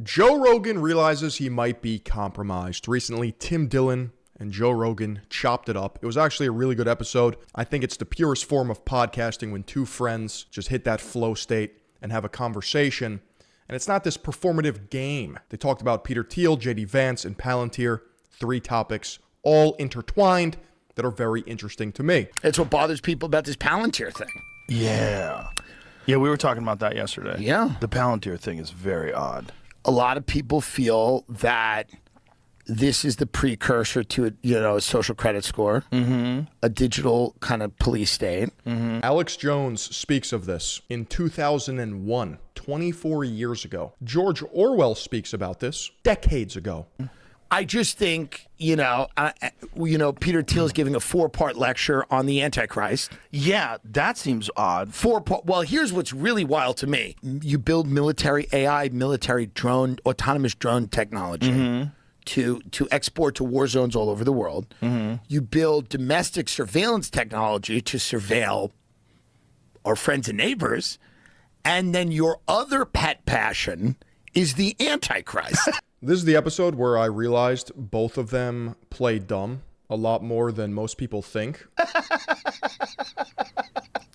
Joe Rogan realizes he might be compromised. Recently, Tim Dillon and Joe Rogan chopped it up. It was actually a really good episode. I think it's the purest form of podcasting when two friends just hit that flow state and have a conversation. And it's not this performative game. They talked about Peter Thiel, JD Vance, and Palantir. 3 topics, all intertwined, that are very interesting to me. It's what bothers people about this Palantir thing. Yeah. Yeah, we were talking about that yesterday. Yeah. The Palantir thing is very odd. A lot of people feel that this is the precursor to a social credit score, a digital kind of police state. Alex Jones speaks of this in 2001, 24 years ago. George Orwell speaks about this decades ago. I just think, Peter Thiel is giving a 4-part lecture on the Antichrist. Yeah, that seems odd. 4-part. Well, here's what's really wild to me. You build military AI, military drone, autonomous drone technology to export to war zones all over the world. You build domestic surveillance technology to surveil our friends and neighbors. And then your other pet passion is the Antichrist. This is the episode where I realized both of them play dumb a lot more than most people think.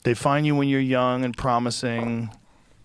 They find you when you're young and promising,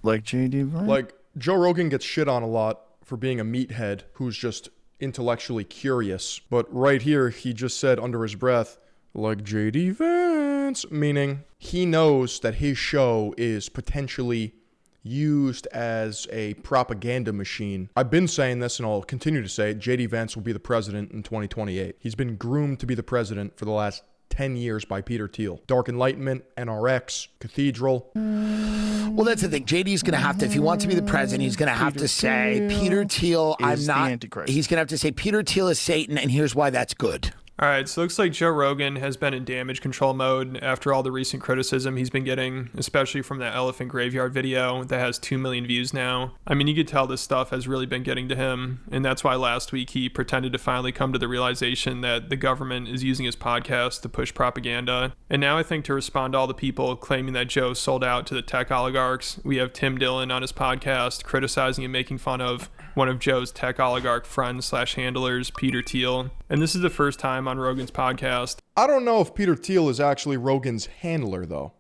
like JD, right? Like, Joe Rogan gets shit on a lot for being a meathead who's just intellectually curious. But right here, he just said under his breath, like JD Vance, meaning he knows that his show is potentially used as a propaganda machine. I've been saying this and I'll continue to say it. JD Vance will be the president in 2028. He's been groomed to be the president for the last 10 years by Peter Thiel. Dark Enlightenment, NRX, Cathedral. Well, that's the thing. JD's going to have to, if he wants to be the president, he's going to have to say, Peter Thiel, I'm not. Antichrist. He's going to have to say, Peter Thiel is Satan, and here's why that's good. All right, so it looks like Joe Rogan has been in damage control mode after all the recent criticism he's been getting, especially from that elephant graveyard video that has 2 million views now. I mean, you could tell this stuff has really been getting to him, and that's why last week he pretended to finally come to the realization that the government is using his podcast to push propaganda. And now I think to respond to all the people claiming that Joe sold out to the tech oligarchs, we have Tim Dillon on his podcast criticizing and making fun of one of Joe's tech oligarch friends/handlers, Peter Thiel. And this is the first time on Rogan's podcast. I don't know if Peter Thiel is actually Rogan's handler, though.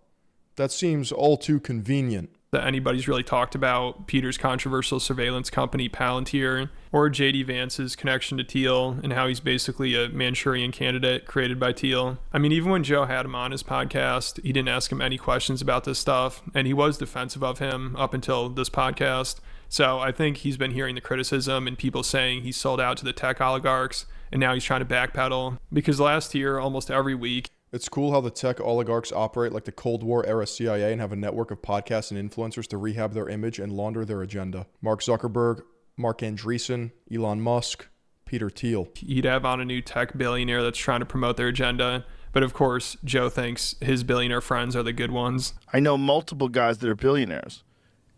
That seems all too convenient. That anybody's really talked about Peter's controversial surveillance company, Palantir, or JD Vance's connection to Thiel and how he's basically a Manchurian candidate created by Thiel. I mean, even when Joe had him on his podcast, he didn't ask him any questions about this stuff, and he was defensive of him up until this podcast. So I think he's been hearing the criticism and people saying he sold out to the tech oligarchs, and now he's trying to backpedal. Because last year, almost every week, It's cool how the tech oligarchs operate like the Cold War era CIA and have a network of podcasts and influencers to rehab their image and launder their agenda. Mark Zuckerberg, Mark Andreessen, Elon Musk, Peter Thiel. he'd have on a new tech billionaire that's trying to promote their agenda. But of course, Joe thinks his billionaire friends are the good ones. I know multiple guys that are billionaires,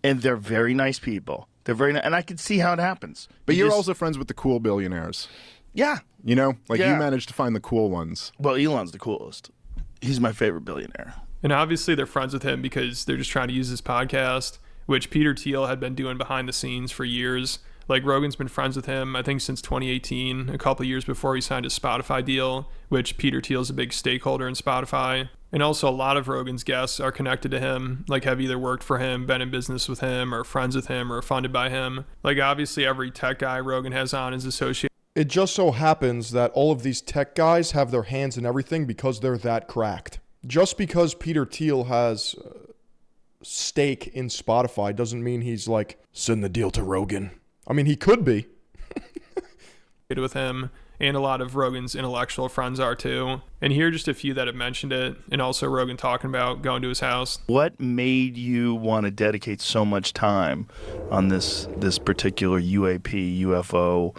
and they're very nice people. They're very nice, and I can see how it happens. But you're just- also friends with the cool billionaires. Yeah. You know? Like, Yeah. you managed to find the cool ones. Well, Elon's the coolest. He's my favorite billionaire. And obviously they're friends with him because they're just trying to use his podcast, which Peter Thiel had been doing behind the scenes for years. Like, Rogan's been friends with him, I think, since 2018, a couple of years before he signed his Spotify deal, which Peter Thiel's a big stakeholder in Spotify. And also a lot of Rogan's guests are connected to him, like have either worked for him, been in business with him, or friends with him, or funded by him. Like, obviously every tech guy Rogan has on is associated. It just so happens that all of these tech guys have their hands in everything because they're that cracked. Just because Peter Thiel has stake in Spotify doesn't mean he's like, send the deal to Rogan. I mean, he could be. with him, and a lot of Rogan's intellectual friends are too. And here are just a few that have mentioned it, and also Rogan talking about going to his house. What made you want to dedicate so much time on this particular UAP, UFO,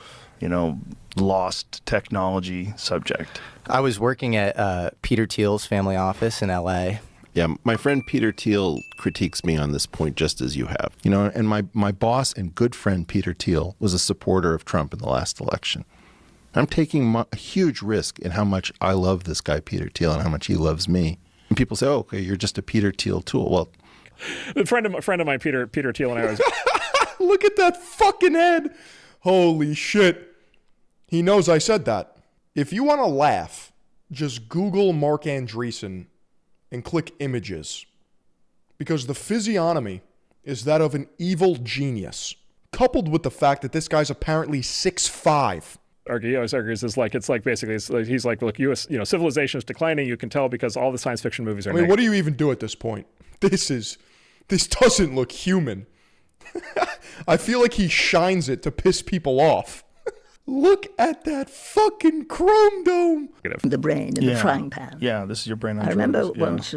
lost technology subject? I was working at Peter Thiel's family office in L.A. Yeah, my friend Peter Thiel critiques me on this point just as you have. And my boss and good friend Peter Thiel was a supporter of Trump in the last election. I'm taking a huge risk in how much I love this guy Peter Thiel and how much he loves me. And people say, "Oh, okay, you're just a Peter Thiel tool." Well, a friend of mine, Peter Thiel, and I was Look at that fucking head. Holy shit. He knows I said that. If you want to laugh, just Google Mark Andreessen and click images. Because the physiognomy is that of an evil genius, coupled with the fact that this guy's apparently 6'5". Argues is like, it's like basically, he's like, look, civilization is declining. You can tell because all the science fiction movies are. I mean, what do you even do at this point? This doesn't look human. I feel like he shines it to piss people off. Look at that fucking chrome dome. The brain in the frying pan. Yeah, this is your brain on I remember drugs, once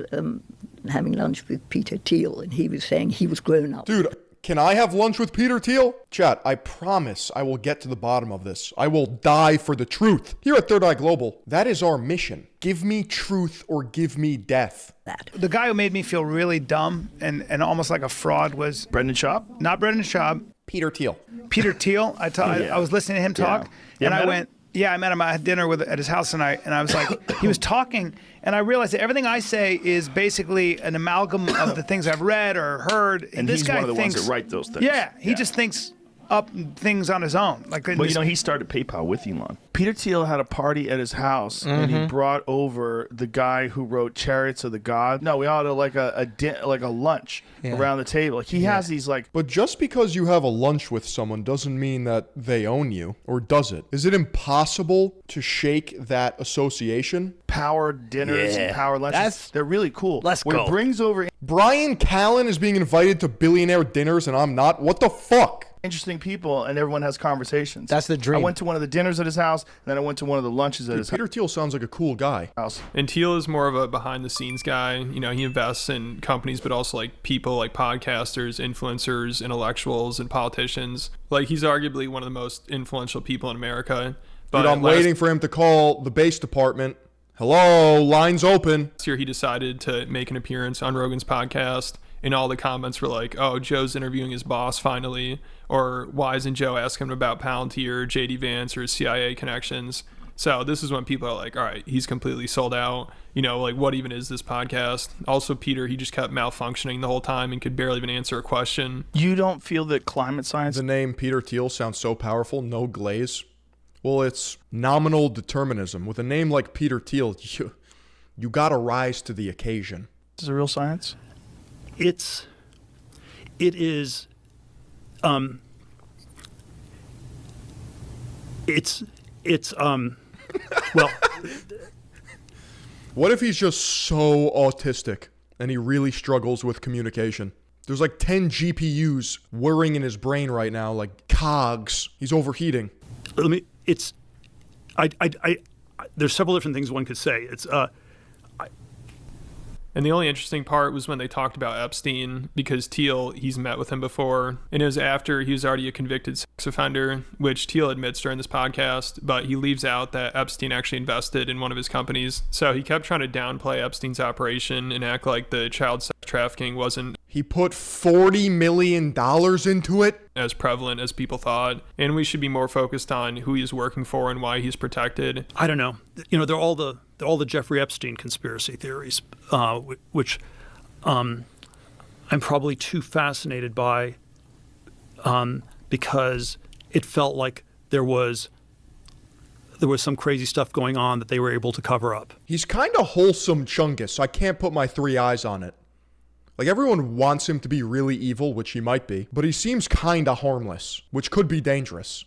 having lunch with Peter Thiel, and he was saying he was grown up. Dude, can I have lunch with Peter Thiel? Chat, I promise I will get to the bottom of this. I will die for the truth. Here at Third Eye Global, that is our mission. Give me truth or give me death. The guy who made me feel really dumb and almost like a fraud was Brendan Schaub? Not Brendan Schaub. Peter Thiel. Peter Thiel. I was listening to him talk, and I went, I met him. I had dinner at his house, and I was like, he was talking, and I realized that everything I say is basically an amalgam of the things I've read or heard. And this he's guy one of the thinks, ones that write those things. Yeah, he just thinks up things on his own. Well, he started PayPal with Elon. Peter Thiel had a party at his house, and he brought over the guy who wrote Chariots of the God. No, we all had like a lunch around the table. Like, he has these like. But just because you have a lunch with someone doesn't mean that they own you, or does it? Is it impossible to shake that association? Power dinners and power lunches. They're really cool. Let's Where go. It brings over Brian Callen is being invited to billionaire dinners and I'm not? What the fuck? interesting people, and everyone has conversations. That's the dream. I went to one of the dinners at his house, and then I went to one of the lunches at his Peter Thiel sounds like a cool guy. house. And Thiel is more of a behind the scenes guy. You know, he invests in companies, but also like people like podcasters, influencers, intellectuals, and politicians. Like, he's arguably one of the most influential people in America. But Dude, I'm waiting for him to call the base department. Hello, lines open. Last year, he decided to make an appearance on Rogan's podcast, and all the comments were like, oh, Joe's interviewing his boss finally, or why isn't Joe asking him about Palantir, JD Vance, or his CIA connections? So this is when people are like, all right, he's completely sold out. You know, like, what even is this podcast? Also, Peter, he just kept malfunctioning the whole time and could barely even answer a question. You don't feel that climate science... The name Peter Thiel sounds so powerful, no glaze. Well, it's nominal determinism. With a name like Peter Thiel, you gotta rise to the occasion. Is it real science? It is well, What if he's just so autistic and he really struggles with communication? There's like 10 GPUs whirring in his brain right now, like cogs. He's overheating. there's several different things one could say. And the only interesting part was when they talked about Epstein, because Thiel, he's met with him before, and it was after he was already a convicted sex offender, which Thiel admits during this podcast, but he leaves out that Epstein actually invested in one of his companies. So he kept trying to downplay Epstein's operation and act like the child sex trafficking wasn't He put $40 million into it? as prevalent as people thought. And we should be more focused on who he's working for and why he's protected. I don't know. You know, they're all the Jeffrey Epstein conspiracy theories, which I'm probably too fascinated by, because it felt like there was some crazy stuff going on that they were able to cover up. He's kind of wholesome Chungus. I can't put my 3 eyes on it. Like, everyone wants him to be really evil, which he might be, but he seems kind of harmless, which could be dangerous.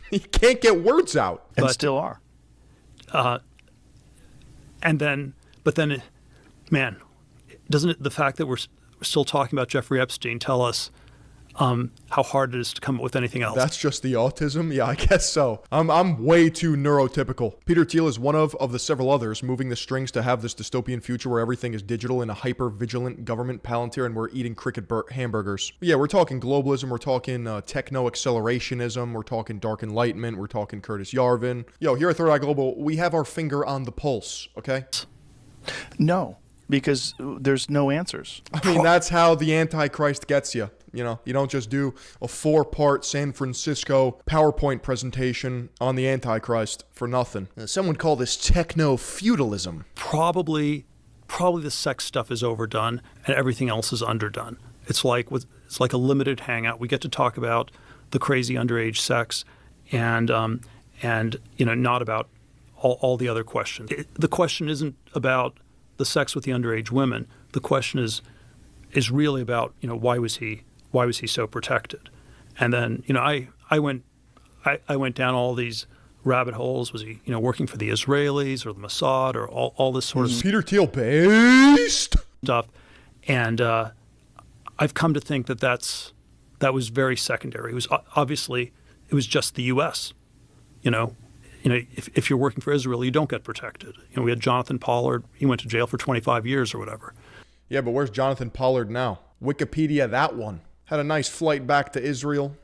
He can't get words out. And still are. But then, man, doesn't it, the fact that we're still talking about Jeffrey Epstein tell us how hard it is to come up with anything else? That's just the autism? Yeah, I guess so. I'm way too neurotypical. Peter Thiel is one of the several others moving the strings to have this dystopian future where everything is digital in a hyper-vigilant government Palantir and we're eating cricket hamburgers. But yeah, we're talking globalism, we're talking techno-accelerationism, we're talking dark enlightenment, we're talking Curtis Yarvin. Yo, here at Third Eye Global, we have our finger on the pulse, okay? No, because there's no answers. I mean, that's how the Antichrist gets you. You know, you don't just do a 4-part San Francisco PowerPoint presentation on the Antichrist for nothing. Some would call this techno-feudalism. Probably the sex stuff is overdone and everything else is underdone. It's like It's like a limited hangout. We get to talk about the crazy underage sex, and not about all the other questions. The question isn't about the sex with the underage women. The question is really about why was he so protected? And then I went down all these rabbit holes. Was he working for the Israelis or the Mossad or all this sort of Peter Thiel based stuff? And I've come to think that was very secondary. It was obviously it was just the U.S. If you're working for Israel, you don't get protected. We had Jonathan Pollard. He went to jail for 25 years or whatever. Yeah, but where's Jonathan Pollard now? Wikipedia that one. Had a nice flight back to Israel.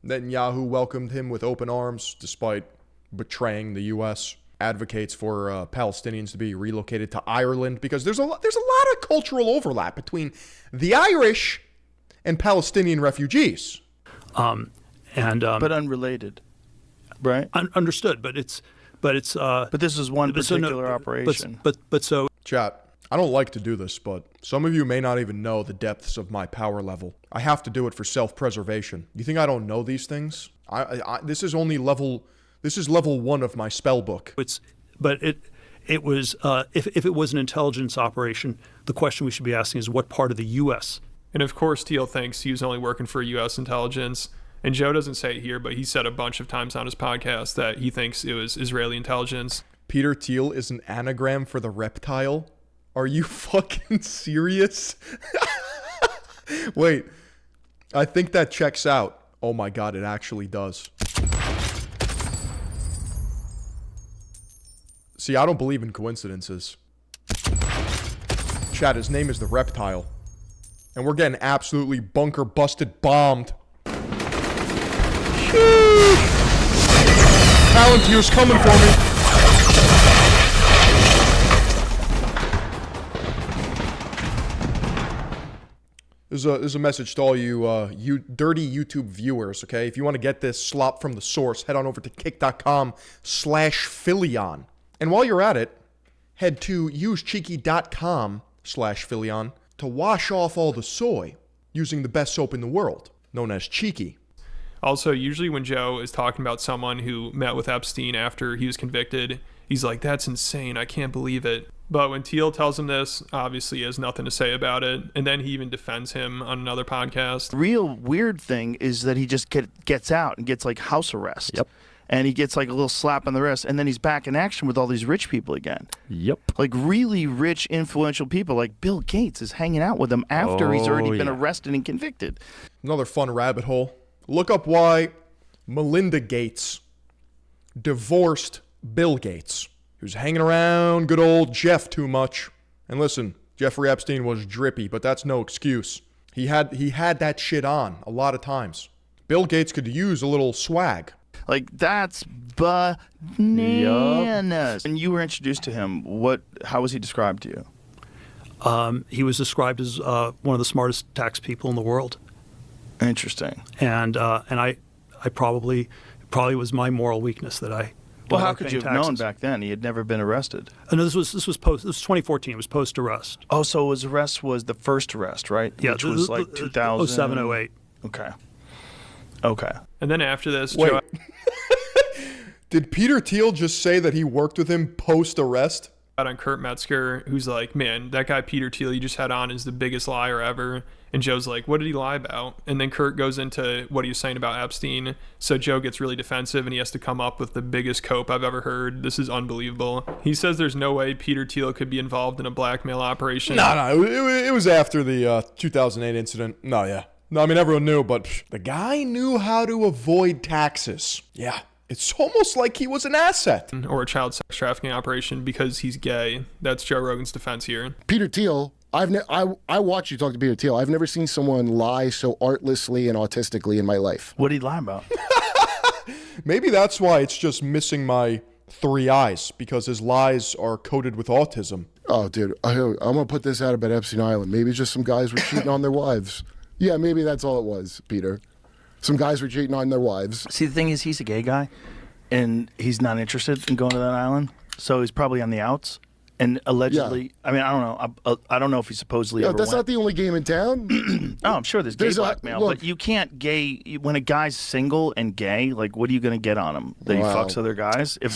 Netanyahu welcomed him with open arms despite betraying the U.S. Advocates for Palestinians to be relocated to Ireland because there's a lot of cultural overlap between the Irish and Palestinian refugees. But unrelated, right? Understood, but this is one particular operation. So chat. I don't like to do this, but some of you may not even know the depths of my power level. I have to do it for self-preservation. You think I don't know these things? This is level 1 of my spell book. It was if it was an intelligence operation, the question we should be asking is what part of the U.S. And of course, Thiel thinks he was only working for U.S. intelligence. And Joe doesn't say it here, but he said a bunch of times on his podcast that he thinks it was Israeli intelligence. Peter Thiel is an anagram for the reptile? Are you fucking serious? Wait, I think that checks out. Oh my God, it actually does. See, I don't believe in coincidences. Chat, his name is the Reptile. And we're getting absolutely bunker busted bombed. Palantir's coming for me. There's a message to all you dirty YouTube viewers, okay? If you want to get this slop from the source, head on over to kick.com/Philion. And while you're at it, head to usecheeky.com/Philion to wash off all the soy using the best soap in the world, known as Cheeky. Also, usually when Joe is talking about someone who met with Epstein after he was convicted, he's like, that's insane, I can't believe it. But when Thiel tells him this, obviously he has nothing to say about it. And then he even defends him on another podcast. The real weird thing is that he just gets out and gets like house arrest. Yep. And he gets like a little slap on the wrist, and then he's back in action with all these rich people again. Yep. Like really rich, influential people. Like Bill Gates is hanging out with him after he's already been arrested and convicted. Another fun rabbit hole. Look up why Melinda Gates divorced Bill Gates. He was hanging around good old Jeff too much. And listen, Jeffrey Epstein was drippy, but that's no excuse. He had that shit on a lot of times. Bill Gates could use a little swag. Like, that's bananas. Yep. And you were introduced to him. How was he described to you? He was described as one of the smartest tax people in the world. Interesting. And I probably was my moral weakness that I. Well, how could you have known back then? He had never been arrested. No, this was 2014. It was post arrest. Oh, so his arrest was the first arrest, right? Yeah, which was like 2000. 07, 08. Okay. And then after this, wait. Joe. Did Peter Thiel just say that he worked with him post arrest? On Kurt Metzger, who's like, man, that guy Peter Thiel you just had on is the biggest liar ever. And Joe's like, what did he lie about? And then Kurt goes into what he was saying about Epstein. So Joe gets really defensive and he has to come up with the biggest cope I've ever heard. This is unbelievable. He says there's no way Peter Thiel could be involved in a blackmail operation. No, it was after the 2008 incident. No, I mean, everyone knew, but the guy knew how to avoid taxes. Yeah. It's almost like he was an asset. Or a child sex trafficking operation because he's gay. That's Joe Rogan's defense here. Peter Thiel, I watched you talk to Peter Thiel. I've never seen someone lie so artlessly and autistically in my life. What did he lie about? Maybe that's why it's just missing my 3 eyes, because his lies are coated with autism. Oh, dude, I'm going to put this out about Epstein Island. Maybe just some guys were cheating on their wives. Yeah, maybe that's all it was, Peter. Some guys were cheating on their wives. See, the thing is, he's a gay guy, and he's not interested in going to that island, so he's probably on the outs. And allegedly, I mean, I don't know. I don't know if he supposedly Yeah, ever that's went. not the only game in town. Oh, I'm sure there's gay There's blackmail, look. but you can't gay when a guy's single and gay. Like, what are you going to get on him? That he Wow. fucks other guys? If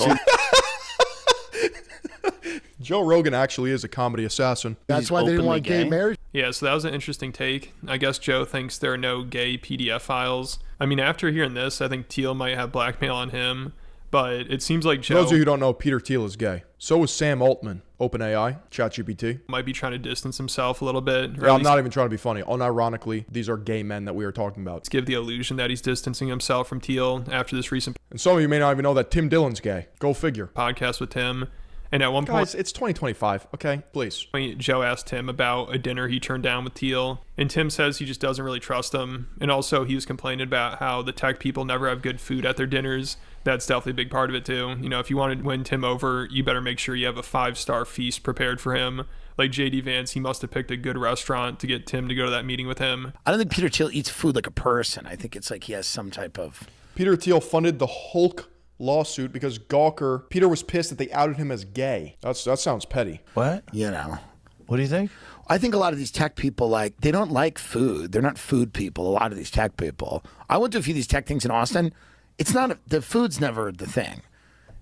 Joe Rogan actually is a comedy assassin. That's why they didn't want gay marriage. Yeah, so that was an interesting take. I guess Joe thinks there are no gay PDF files. I mean, after hearing this, I think Thiel might have blackmail on him, but it seems like For Joe those of you who don't know, Peter Thiel is gay. So is Sam Altman, OpenAI, ChatGPT. might be trying to distance himself a little bit. Or Yeah, at I'm least not even trying to be funny. Unironically, these are gay men that we are talking about. give the illusion that he's distancing himself from Thiel after this recent And some of you may not even know that Tim Dillon's gay. Go figure. podcast with Tim. And at one Guys, point, it's 2025, okay? Please. Joe asked Tim about a dinner he turned down with Thiel, and Tim says he just doesn't really trust him. And also, he was complaining about how the tech people never have good food at their dinners. That's definitely a big part of it too. You know, if you want to win Tim over, you better make sure you have a 5-star feast prepared for him. Like JD Vance, he must have picked a good restaurant to get Tim to go to that meeting with him. I don't think Peter Thiel eats food like a person. I think it's like he has some type of. Peter Thiel funded the Hulk lawsuit because Gawker, Peter was pissed that they outed him as gay. That sounds petty. what? You know. What do you think? I think a lot of these tech people, like, they don't like food. They're not food people, a lot of these tech people. I went to a few of these tech things in Austin. It's not, the food's never the thing.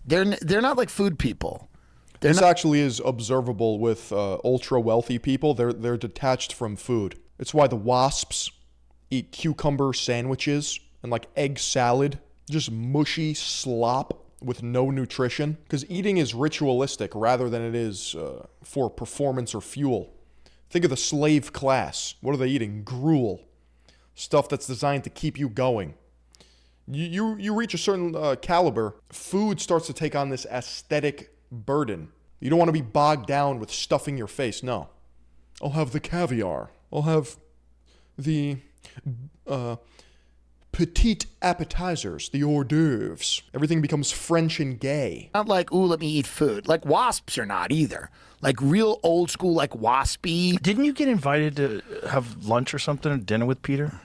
They're not like food people. This actually is observable with ultra wealthy people. They're detached from food. It's why the wasps eat cucumber sandwiches and like egg salad, just mushy slop with no nutrition. Because eating is ritualistic rather than it is for performance or fuel. Think of the slave class. What are they eating? Gruel. Stuff that's designed to keep you going. You reach a certain caliber, food starts to take on this aesthetic burden. You don't want to be bogged down with stuffing your face. No. I'll have the caviar. I'll have the petite appetizers, the hors d'oeuvres. Everything becomes French and gay. Not like, ooh, let me eat food. Like wasps are not either. Like real old school, like waspy. Didn't you get invited to have lunch or something, or dinner with Peter?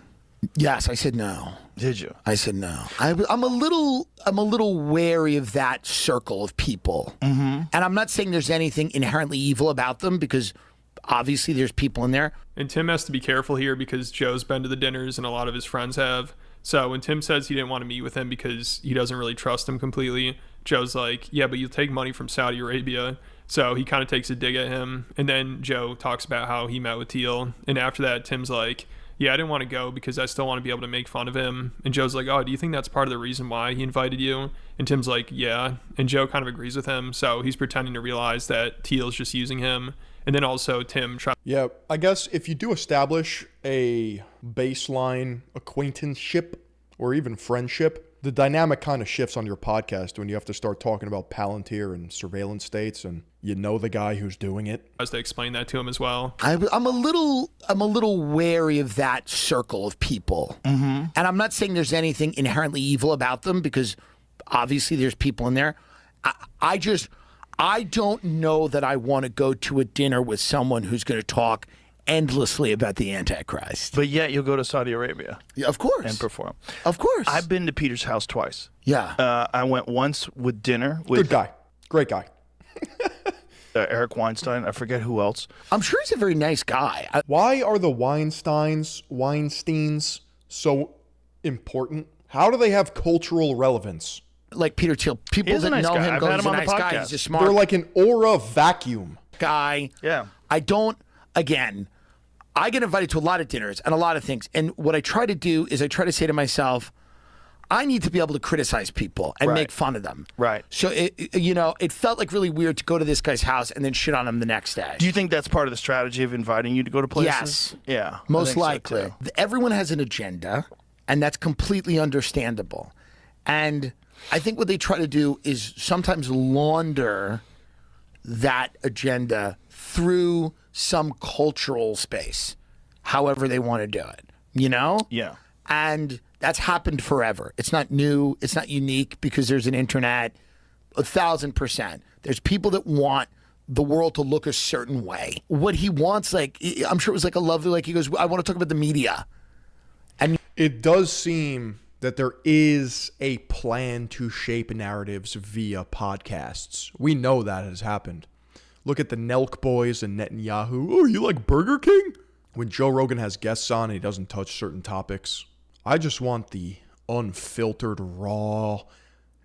Yes, I said no. Did you? I said no. I'm a little wary of that circle of people. Mm-hmm. And I'm not saying there's anything inherently evil about them because obviously there's people in there. And Tim has to be careful here because Joe's been to the dinners and a lot of his friends have. So when Tim says he didn't want to meet with him because he doesn't really trust him completely, Joe's like, yeah, but you'll take money from Saudi Arabia. So he kind of takes a dig at him. And then Joe talks about how he met with Thiel. And after that, Tim's like, yeah, I didn't want to go because I still want to be able to make fun of him. And Joe's like, oh, do you think that's part of the reason why he invited you? And Tim's like, yeah. And Joe kind of agrees with him. So he's pretending to realize that Thiel's just using him. And then also Tim tries. Yeah, I guess if you do establish a baseline acquaintanceship or even friendship, the dynamic kind of shifts on your podcast when you have to start talking about Palantir and surveillance states and you know the guy who's doing it. Tries to explain that to him as well. I'm a little wary of that circle of people. Mm-hmm. And I'm not saying there's anything inherently evil about them because obviously there's people in there. I don't know that I want to go to a dinner with someone who's going to talk endlessly about the Antichrist. But yet you'll go to Saudi Arabia. Yeah, of course. And perform. Of course. I've been to Peter's house twice. Yeah. I went once with dinner with Good guy. Great guy. Eric Weinstein. I forget who else. I'm sure he's a very nice guy. Why are the Weinsteins so important? How do they have cultural relevance? Like Peter Thiel, people He's a that nice know guy. him I've go, had he's him a on the nice guy. podcast. He's a smart They're like an aura vacuum. guy. Yeah. I get invited to a lot of dinners and a lot of things. And what I try to do is I try to say to myself, I need to be able to criticize people and make fun of them. Right. So, it felt like really weird to go to this guy's house and then shit on him the next day. Do you think that's part of the strategy of inviting you to go to places? Yes. Yeah. Most I think likely. so too. Everyone has an agenda, and that's completely understandable. And I think what they try to do is sometimes launder that agenda through some cultural space, however they want to do it, you know? Yeah. And that's happened forever. It's not new. It's not unique because there's an internet. 1,000%. There's people that want the world to look a certain way. What he wants, like, I'm sure it was like a lovely, like he goes, I want to talk about the media. And it does seem that there is a plan to shape narratives via podcasts. We know that has happened. Look at the Nelk boys and Netanyahu. Oh, you like Burger King? When Joe Rogan has guests on and he doesn't touch certain topics, I just want the unfiltered, raw,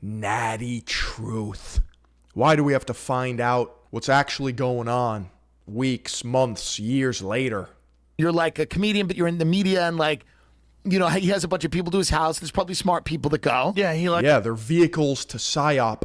natty truth. Why do we have to find out what's actually going on weeks, months, years later? You're like a comedian, but you're in the media, and like, you know, he has a bunch of people to his house. There's probably smart people that go. Yeah, yeah, they're vehicles to psyop.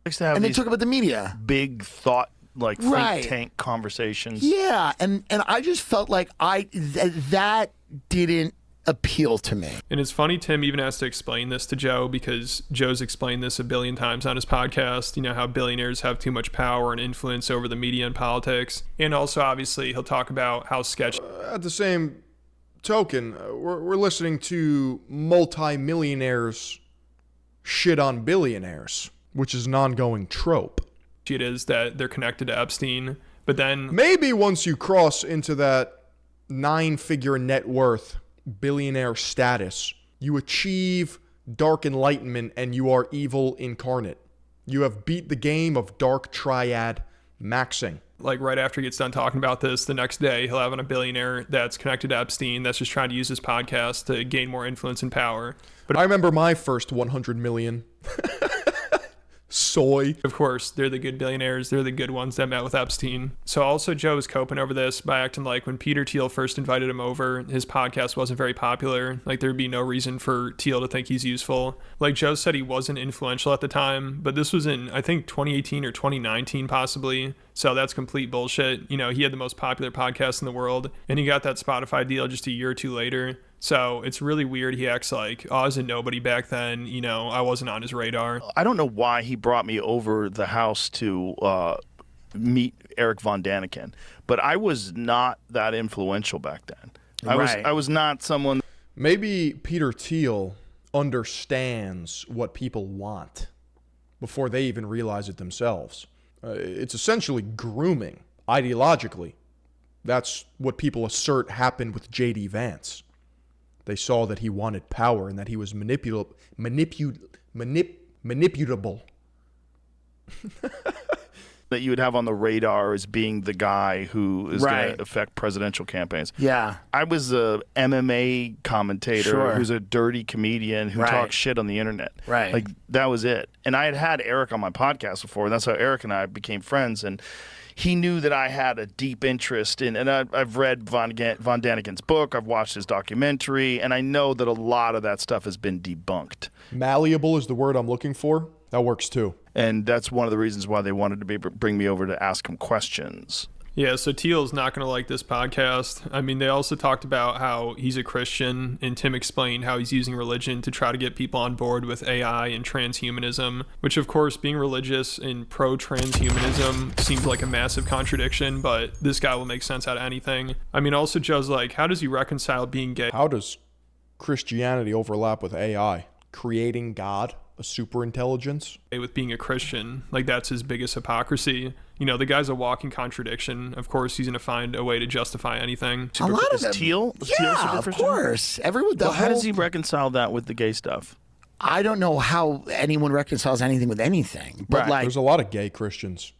Likes to have and they these talk about the media. big thought, like Right. think tank conversations. Yeah, and I just felt like that didn't appeal to me. And it's funny Tim even has to explain this to Joe, because Joe's explained this a billion times on his podcast, you know, how billionaires have too much power and influence over the media and politics. And also, obviously, he'll talk about how sketchy. At the same token, we're listening to multi-millionaires shit on billionaires, which is an ongoing trope. It is that they're connected to Epstein, but then maybe once you cross into that 9-figure net worth billionaire status, you achieve dark enlightenment and you are evil incarnate. You have beat the game of dark triad maxing. Like right after he gets done talking about this, the next day he'll have on a billionaire that's connected to Epstein that's just trying to use his podcast to gain more influence and power. But I remember my first 100 million. Soy. Of course, they're the good billionaires. They're the good ones that met with Epstein. So also Joe is coping over this by acting like when Peter Thiel first invited him over, his podcast wasn't very popular. Like there'd be no reason for Thiel to think he's useful. Like Joe said he wasn't influential at the time, but this was in, I think, 2018 or 2019 possibly. So that's complete bullshit. You know, he had the most popular podcast in the world and he got that Spotify deal just a year or two later. So it's really weird. He acts like, oh, I was a nobody back then. You know, I wasn't on his radar. I don't know why he brought me over the house to meet Eric Von Daniken, but I was not that influential back then. I was not someone. Maybe Peter Thiel understands what people want before they even realize it themselves. It's essentially grooming ideologically. That's what people assert happened with J.D. Vance. They saw that he wanted power and that he was manipulable. That you would have on the radar as being the guy who is going to affect presidential campaigns. Yeah. I was a MMA commentator who's a dirty comedian who talks shit on the internet. Right. Like, that was it. And I had Eric on my podcast before, and that's how Eric and I became friends. And he knew that I had a deep interest in, and I've read Von Daniken's book, I've watched his documentary, and I know that a lot of that stuff has been debunked. Malleable is the word I'm looking for. That works too. And that's one of the reasons why they wanted to bring me over to ask him questions. Yeah, so Thiel's not going to like this podcast. I mean, they also talked about how he's a Christian, and Tim explained how he's using religion to try to get people on board with AI and transhumanism, which, of course, being religious and pro-transhumanism seems like a massive contradiction, but this guy will make sense out of anything. I mean, also Joe's like, how does he reconcile being gay? How does Christianity overlap with AI? Creating God? A super intelligence? With being a Christian, like that's his biggest hypocrisy. You know, the guy's a walking contradiction. Of course, he's going to find a way to justify anything. A lot of them. Thiel super of Christian? course. Everyone. Well, how does he reconcile that with the gay stuff? I don't know how anyone reconciles anything with anything. But like, there's a lot of gay Christians.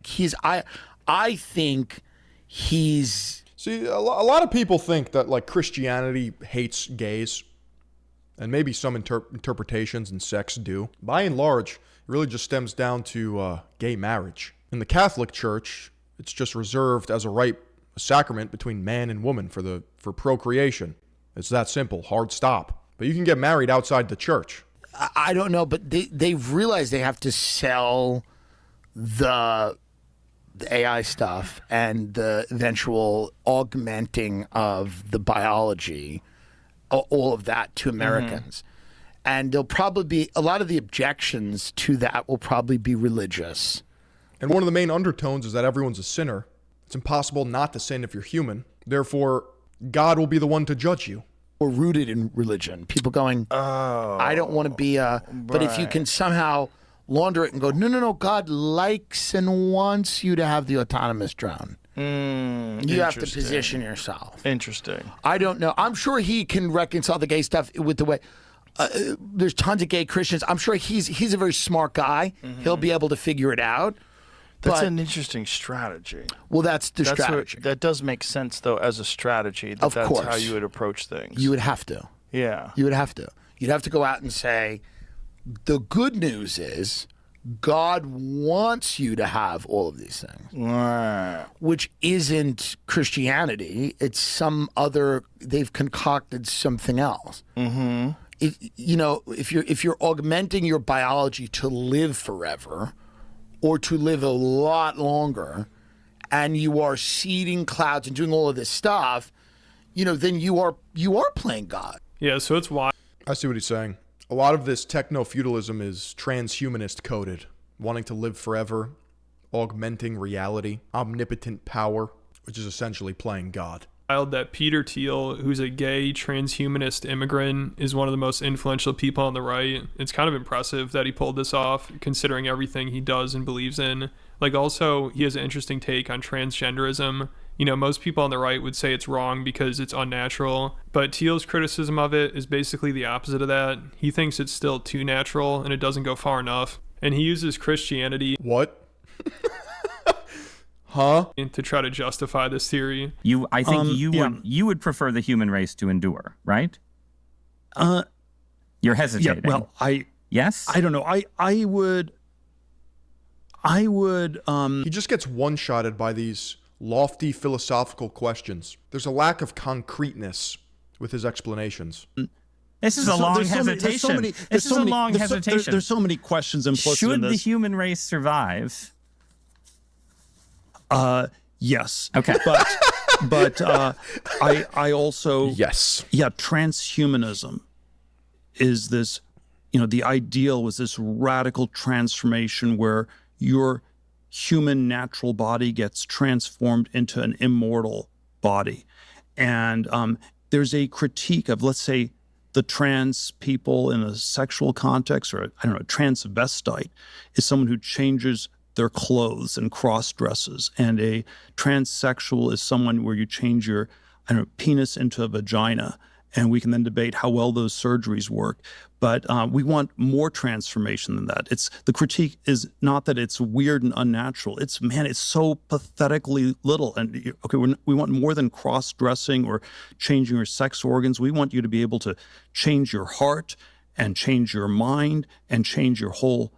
I think he's. See, a lot of people think that like Christianity hates gays. And maybe some interpretations and sects do. By and large, it really just stems down to gay marriage. In the Catholic Church, it's just reserved as a sacrament between man and woman for procreation. It's that simple, hard stop. But you can get married outside the church. I don't know, but they've realized they have to sell the AI stuff and the eventual augmenting of the biology, all of that to Americans. And there'll probably be a lot of the objections to that will probably be religious. And one of the main undertones is that everyone's a sinner. It's impossible not to sin if you're human. Therefore, God will be the one to judge you. Or rooted in religion. People going, I don't want to be a... But if you can somehow launder it and go, no, God likes and wants you to have the autonomous drone. You have to position yourself. Interesting. I don't know. I'm sure he can reconcile the gay stuff with the way. There's tons of gay Christians. I'm sure he's a very smart guy. He'll be able to figure it out. That's But- an interesting strategy. Well, that's the strategy. That does make sense, though, as a strategy. Of that's course. how you would approach things. You would have to. Yeah. You would have to. You'd have to go out and say, the good news is God wants you to have all of these things, which isn't Christianity. It's some other, they've concocted something else. Mm-hmm. If you're augmenting your biology to live forever or to live a lot longer, and you are seeding clouds and doing all of this stuff, then you are playing God. Yeah, so it's why. I see what he's saying. A lot of this techno-feudalism is transhumanist coded, wanting to live forever, augmenting reality, omnipotent power, which is essentially playing God. That Peter Thiel, who's a gay transhumanist immigrant, is one of the most influential people on the right. It's kind of impressive that he pulled this off, considering everything he does and believes in. Also, he has an interesting take on transgenderism. Most people on the right would say it's wrong because it's unnatural, but Thiel's criticism of it is basically the opposite of that. He thinks it's still too natural and it doesn't go far enough. And he uses Christianity. What? Huh? To try to justify this theory. I think you would prefer the human race to endure, right? You're hesitating. Yeah, well, yes? I don't know. I would. He just gets one-shotted by these lofty philosophical questions. There's a lack of concreteness with his explanations. This is a long hesitation. This is a long hesitation. There's so many questions implicit in this. Should the human race survive? Yes. Okay. But I also yes. Yeah, transhumanism is this. The ideal was this radical transformation where your human natural body gets transformed into an immortal body, and there's a critique of, let's say, the trans people in a sexual context, or a transvestite is someone who changes their clothes and cross dresses, and a transsexual is someone where you change your penis into a vagina, and we can then debate how well those surgeries work. But we want more transformation than that. The critique is not that it's weird and unnatural. It's so pathetically little. And we want more than cross-dressing or changing your sex organs. We want you to be able to change your heart and change your mind and change your whole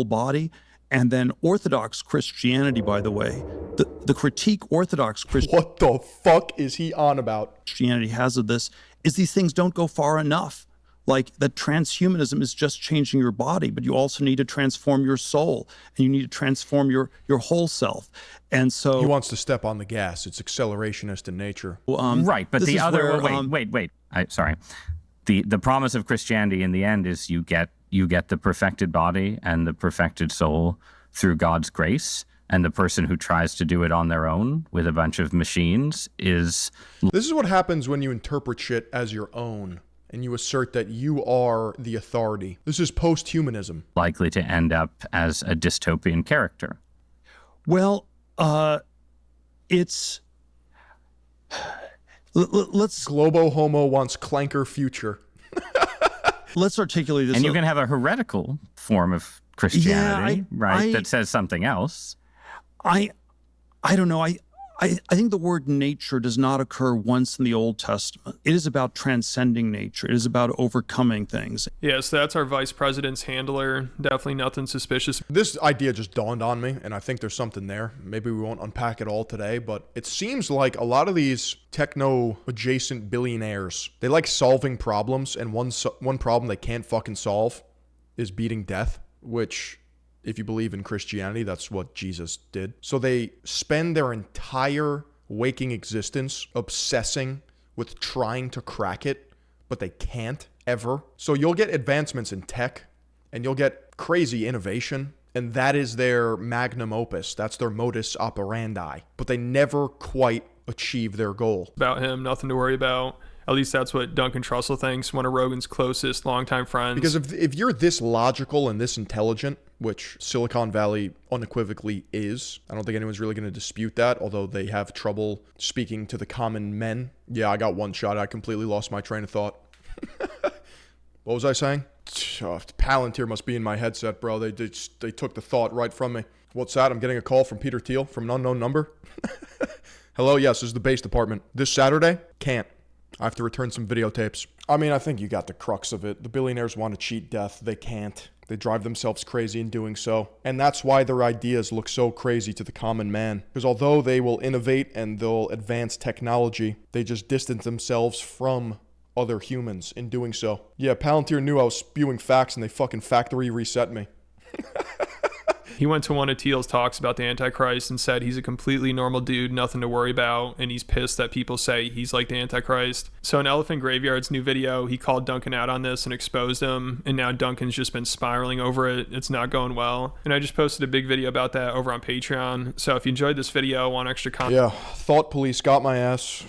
body. And then Orthodox Christianity, by the way, the critique Orthodox Christianity. What the fuck is he on about? Christianity has of this is these things don't go far enough. Like that transhumanism is just changing your body, but you also need to transform your soul, and you need to transform your whole self. And so he wants to step on the gas. It's accelerationist in nature. Right, but the other wait. Sorry. The promise of Christianity in the end is you get the perfected body and the perfected soul through God's grace. And the person who tries to do it on their own with a bunch of machines is... This is what happens when you interpret shit as your own and you assert that you are the authority. This is post-humanism. Likely to end up as a dystopian character. Well, it's... Let's... Globo Homo wants clanker future. Let's articulate this. And you can have a heretical form of Christianity, that says something else. I don't know. I think the word nature does not occur once in the Old Testament. It is about transcending nature. It is about overcoming things. Yeah, so that's our vice president's handler. Definitely nothing suspicious. This idea just dawned on me, and I think there's something there. Maybe we won't unpack it all today, but it seems like a lot of these techno-adjacent billionaires, they like solving problems, and one problem they can't fucking solve is beating death, which... if you believe in Christianity, that's what Jesus did. So they spend their entire waking existence obsessing with trying to crack it, but they can't ever. So you'll get advancements in tech and you'll get crazy innovation, and that is their magnum opus. That's their modus operandi, but they never quite achieve their goal. About him, nothing to worry about. At least that's what Duncan Trussell thinks, one of Rogan's closest longtime friends. Because if you're this logical and this intelligent, which Silicon Valley unequivocally is, I don't think anyone's really going to dispute that, although they have trouble speaking to the common men. Yeah, I got one shot. I completely lost my train of thought. What was I saying? Palantir must be in my headset, bro. They took the thought right from me. What's that? I'm getting a call from Peter Thiel from an unknown number. Hello, yes, this is the base department. This Saturday? Can't. I have to return some videotapes. I mean, I think you got the crux of it. The billionaires want to cheat death. They can't. They drive themselves crazy in doing so. And that's why their ideas look so crazy to the common man. Because although they will innovate and they'll advance technology, they just distance themselves from other humans in doing so. Yeah, Palantir knew I was spewing facts and they fucking factory reset me. He went to one of Thiel's talks about the Antichrist and said he's a completely normal dude, nothing to worry about, and he's pissed that people say he's like the Antichrist. So in Elephant Graveyard's new video, he called Duncan out on this and exposed him, and now Duncan's just been spiraling over it. It's not going well. And I just posted a big video about that over on Patreon. So if you enjoyed this video, want extra content... Yeah, Thought Police got my ass.